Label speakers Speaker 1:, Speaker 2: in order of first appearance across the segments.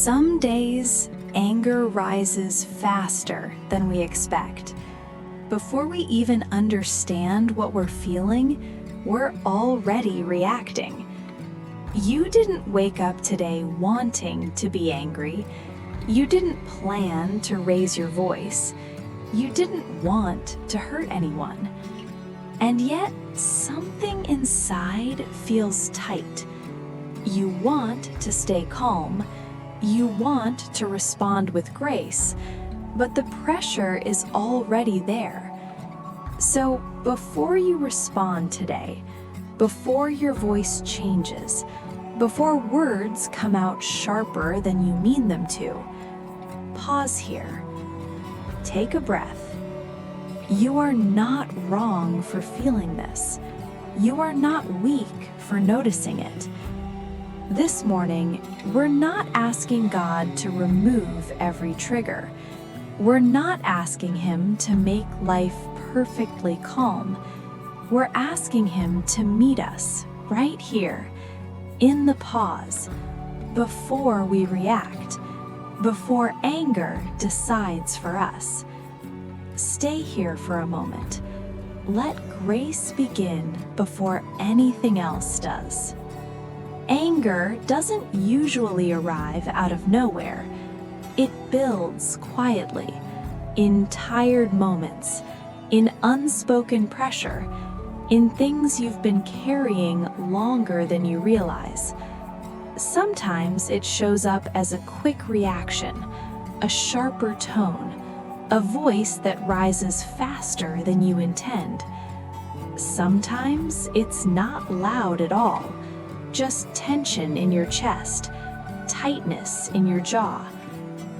Speaker 1: Some days, anger rises faster than we expect. Before we even understand what we're feeling, we're already reacting. You didn't wake up today wanting to be angry. You didn't plan to raise your voice. You didn't want to hurt anyone. And yet, something inside feels tight. You want to stay calm. You want to respond with grace, but the pressure is already there. So before you respond today, before your voice changes, before words come out sharper than you mean them to, pause here. Take a breath. You are not wrong for feeling this. You are not weak for noticing it. This morning, we're not asking God to remove every trigger. We're not asking Him to make life perfectly calm. We're asking Him to meet us right here, in the pause, before we react, before anger decides for us. Stay here for a moment. Let grace begin before anything else does. Anger doesn't usually arrive out of nowhere. It builds quietly, in tired moments, in unspoken pressure, in things you've been carrying longer than you realize. Sometimes it shows up as a quick reaction, a sharper tone, a voice that rises faster than you intend. Sometimes it's not loud at all. Just tension in your chest, tightness in your jaw,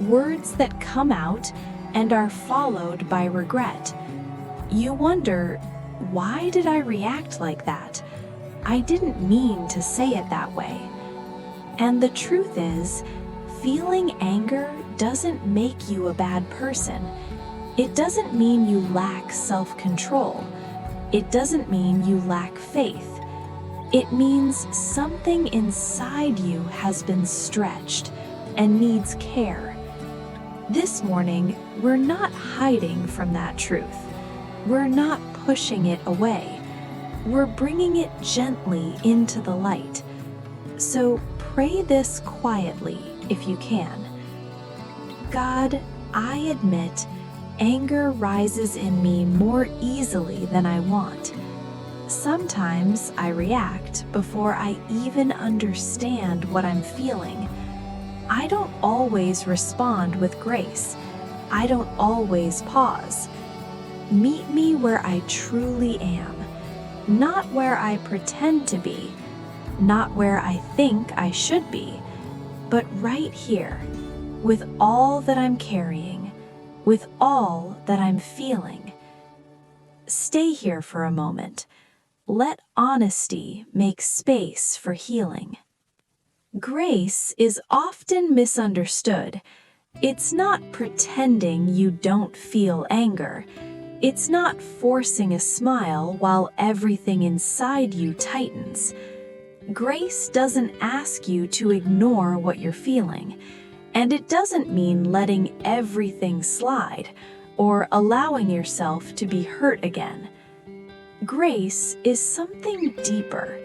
Speaker 1: words that come out and are followed by regret. You wonder, why did I react like that? I didn't mean to say it that way. And the truth is, feeling anger doesn't make you a bad person. It doesn't mean you lack self-control. It doesn't mean you lack faith. It means something inside you has been stretched and needs care. This morning, we're not hiding from that truth. We're not pushing it away. We're bringing it gently into the light. So pray this quietly if you can. God, I admit anger rises in me more easily than I want. Sometimes I react before I even understand what I'm feeling. I don't always respond with grace. I don't always pause. Meet me where I truly am, not where I pretend to be, not where I think I should be, but right here, with all that I'm carrying, with all that I'm feeling. Stay here for a moment. Let honesty make space for healing. Grace is often misunderstood. It's not pretending you don't feel anger. It's not forcing a smile while everything inside you tightens. Grace doesn't ask you to ignore what you're feeling, and it doesn't mean letting everything slide or allowing yourself to be hurt again. Grace is something deeper.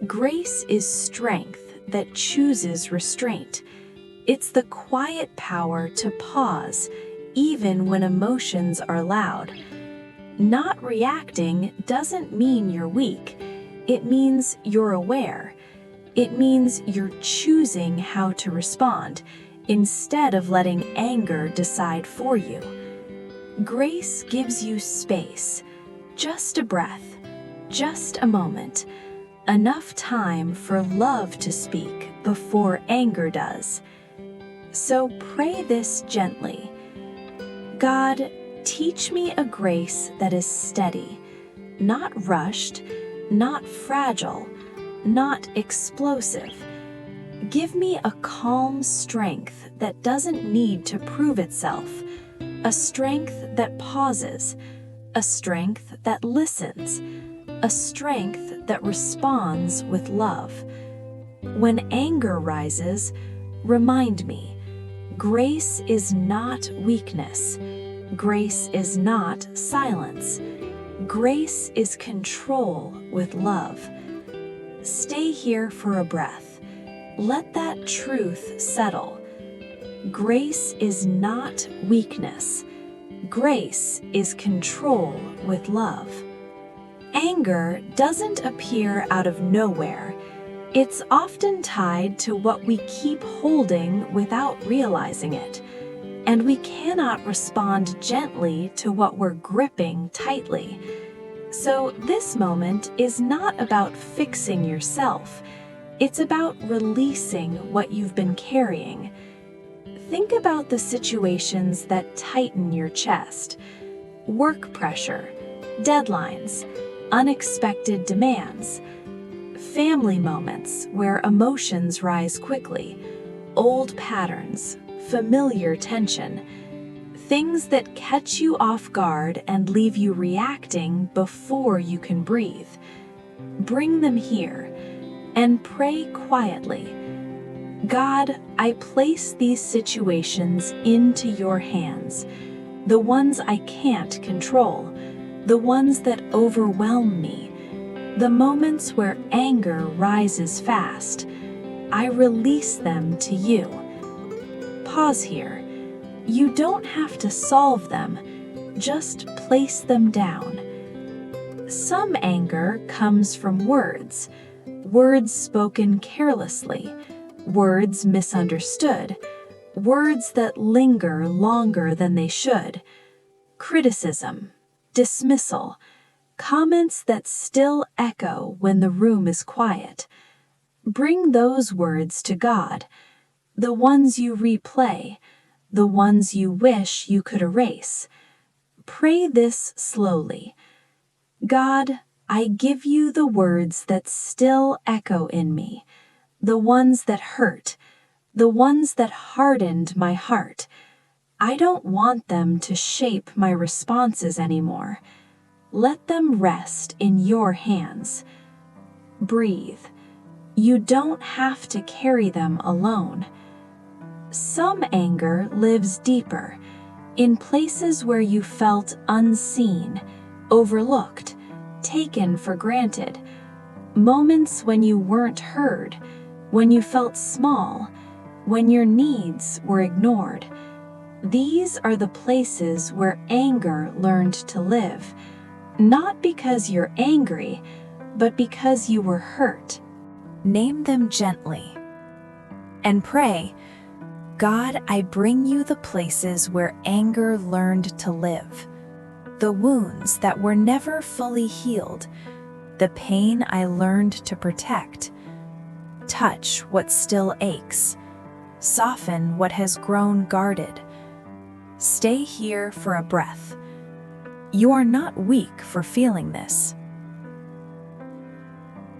Speaker 1: Grace is strength that chooses restraint. It's the quiet power to pause, even when emotions are loud. Not reacting doesn't mean you're weak. It means you're aware. It means you're choosing how to respond, instead of letting anger decide for you. Grace gives you space. Just a breath, just a moment, enough time for love to speak before anger does. So pray this gently. God, teach me a grace that is steady, not rushed, not fragile, not explosive. Give me a calm strength that doesn't need to prove itself, a strength that pauses, a strength that listens, a strength that responds with love. When anger rises, Remind me, grace is not weakness. Grace is not silence. Grace is control with love. Stay here for a breath. Let that truth settle. Grace is not weakness. Grace is control with love. Anger doesn't appear out of nowhere. It's often tied to what we keep holding without realizing it, and we cannot respond gently to what we're gripping tightly. So this moment is not about fixing yourself. It's about releasing what you've been carrying. Think about the situations that tighten your chest. Work pressure, deadlines, unexpected demands, family moments where emotions rise quickly, old patterns, familiar tension, things that catch you off guard and leave you reacting before you can breathe. Bring them here and pray quietly. God, I place these situations into your hands, the ones I can't control, the ones that overwhelm me, the moments where anger rises fast. I release them to you. Pause here. You don't have to solve them, just place them down. Some anger comes from words spoken carelessly, words misunderstood, words that linger longer than they should, criticism, dismissal, comments that still echo when the room is quiet. Bring those words to God, the ones you replay, the ones you wish you could erase. Pray this slowly. God, I give you the words that still echo in me, the ones that hurt, the ones that hardened my heart. I don't want them to shape my responses anymore. Let them rest in your hands. Breathe. You don't have to carry them alone. Some anger lives deeper, in places where you felt unseen, overlooked, taken for granted, moments when you weren't heard, when you felt small, when your needs were ignored. These are the places where anger learned to live, not because you're angry, but because you were hurt. Name them gently and pray, God, I bring you the places where anger learned to live, the wounds that were never fully healed, the pain I learned to protect. Touch what still aches, soften what has grown guarded. Stay here for a breath. You are not weak for feeling this.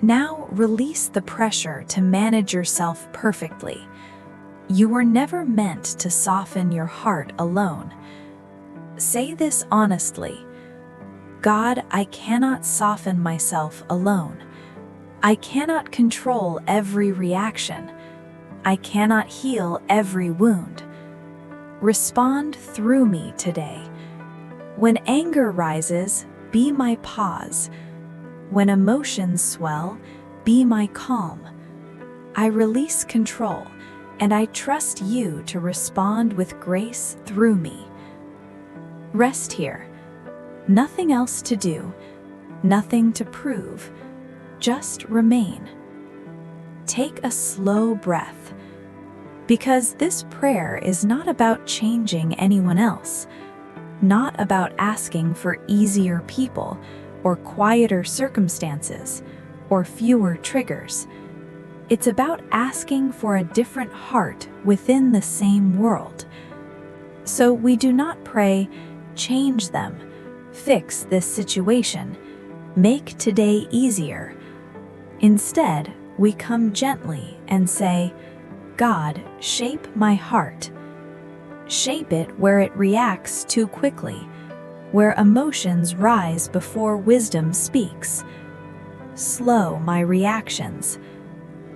Speaker 1: Now release the pressure to manage yourself perfectly. You were never meant to soften your heart alone. Say this honestly. God, I cannot soften myself alone. I cannot control every reaction. I cannot heal every wound. Respond through me today. When anger rises, be my pause. When emotions swell, be my calm. I release control, and I trust you to respond with grace through me. Rest here. Nothing else to do, nothing to prove. Just remain. Take a slow breath, because this prayer is not about changing anyone else, not about asking for easier people or quieter circumstances or fewer triggers. It's about asking for a different heart within the same world. So we do not pray, change them, fix this situation, make today easier. Instead, we come gently and say, God, shape my heart. Shape it where it reacts too quickly, where emotions rise before wisdom speaks. Slow my reactions.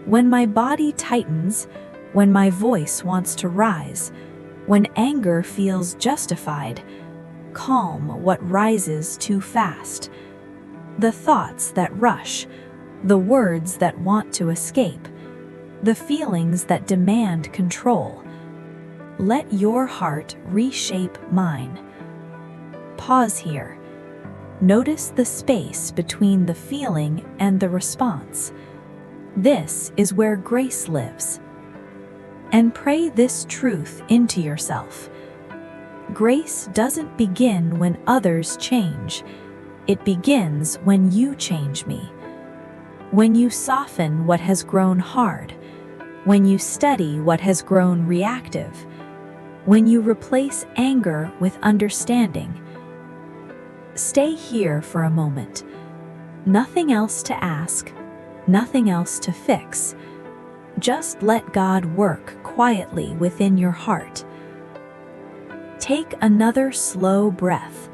Speaker 1: When my body tightens, when my voice wants to rise, when anger feels justified. Calm what rises too fast. The thoughts that rush, the words that want to escape, the feelings that demand control. Let your heart reshape mine. Pause here. Notice the space between the feeling and the response. This is where grace lives. And pray this truth into yourself. Grace doesn't begin when others change. It begins when you change me. When you soften what has grown hard. When you steady what has grown reactive. When you replace anger with understanding. Stay here for a moment. Nothing else to ask, nothing else to fix. Just let God work quietly within your heart. Take another slow breath.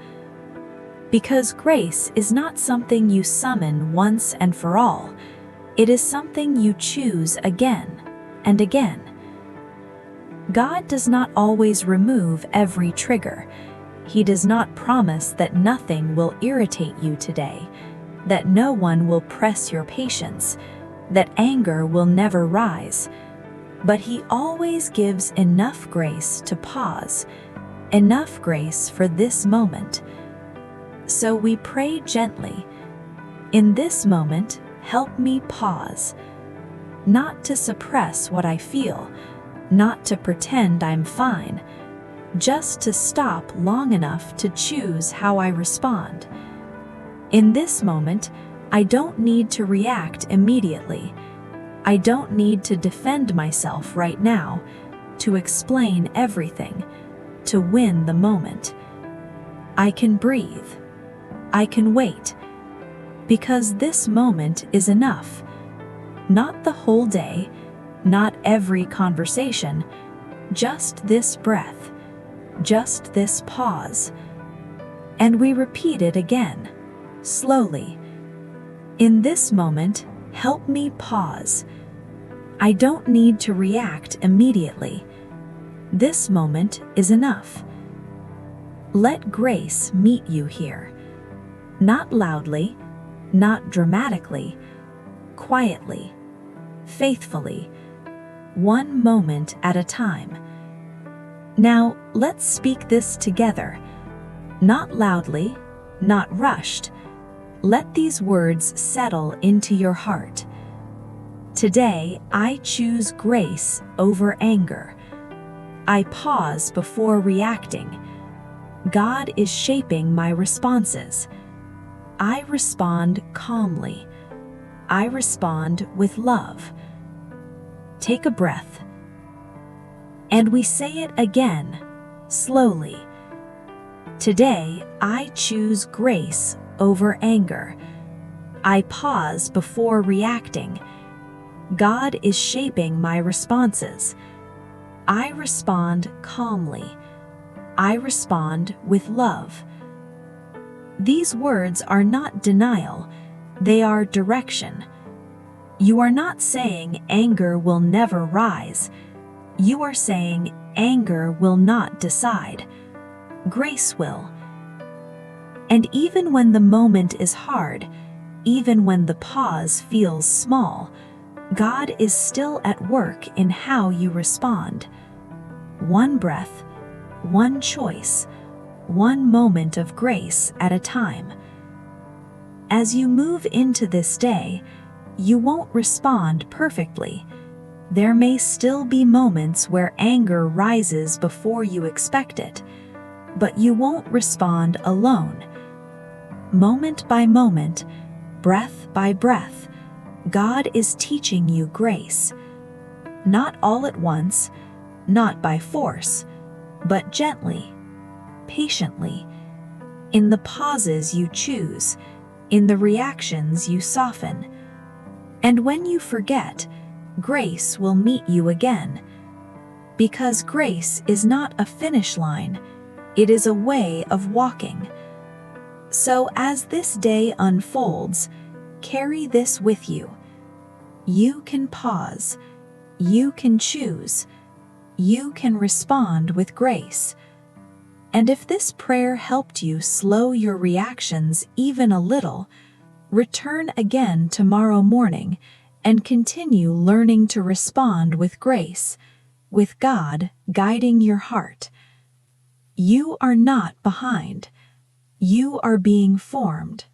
Speaker 1: Because grace is not something you summon once and for all. It is something you choose again and again. God does not always remove every trigger. He does not promise that nothing will irritate you today, that no one will press your patience, that anger will never rise. But He always gives enough grace to pause, enough grace for this moment. So we pray gently, in this moment, help me pause, not to suppress what I feel, not to pretend I'm fine, just to stop long enough to choose how I respond. In this moment, I don't need to react immediately. I don't need to defend myself right now, to explain everything, to win the moment. I can breathe. I can wait. Because this moment is enough. Not the whole day, not every conversation, just this breath. Just this pause. And we repeat it again, slowly. In this moment, help me pause. I don't need to react immediately. This moment is enough. Let grace meet you here. Not loudly, not dramatically, quietly, faithfully, one moment at a time. Now, let's speak this together. Not loudly, not rushed. Let these words settle into your heart. Today, I choose grace over anger. I pause before reacting. God is shaping my responses. I respond calmly. I respond with love. Take a breath. And we say it again, slowly. Today, I choose grace over anger. I pause before reacting. God is shaping my responses. I respond calmly. I respond with love. These words are not denial, they are direction. You are not saying anger will never rise. You are saying anger will not decide. Grace will. And even when the moment is hard, even when the pause feels small, God is still at work in how you respond. One breath, one choice, one moment of grace at a time. As you move into this day, you won't respond perfectly. There may still be moments where anger rises before you expect it, but you won't respond alone. Moment by moment, breath by breath, God is teaching you grace. Not all at once, not by force, but gently, patiently, in the pauses you choose, in the reactions you soften. And when you forget, grace will meet you again. Because grace is not a finish line, it is a way of walking. So as this day unfolds, carry this with you. You can pause. You can choose. You can respond with grace. And if this prayer helped you slow your reactions even a little, return again tomorrow morning and continue learning to respond with grace, with God guiding your heart. You are not behind. You are being formed.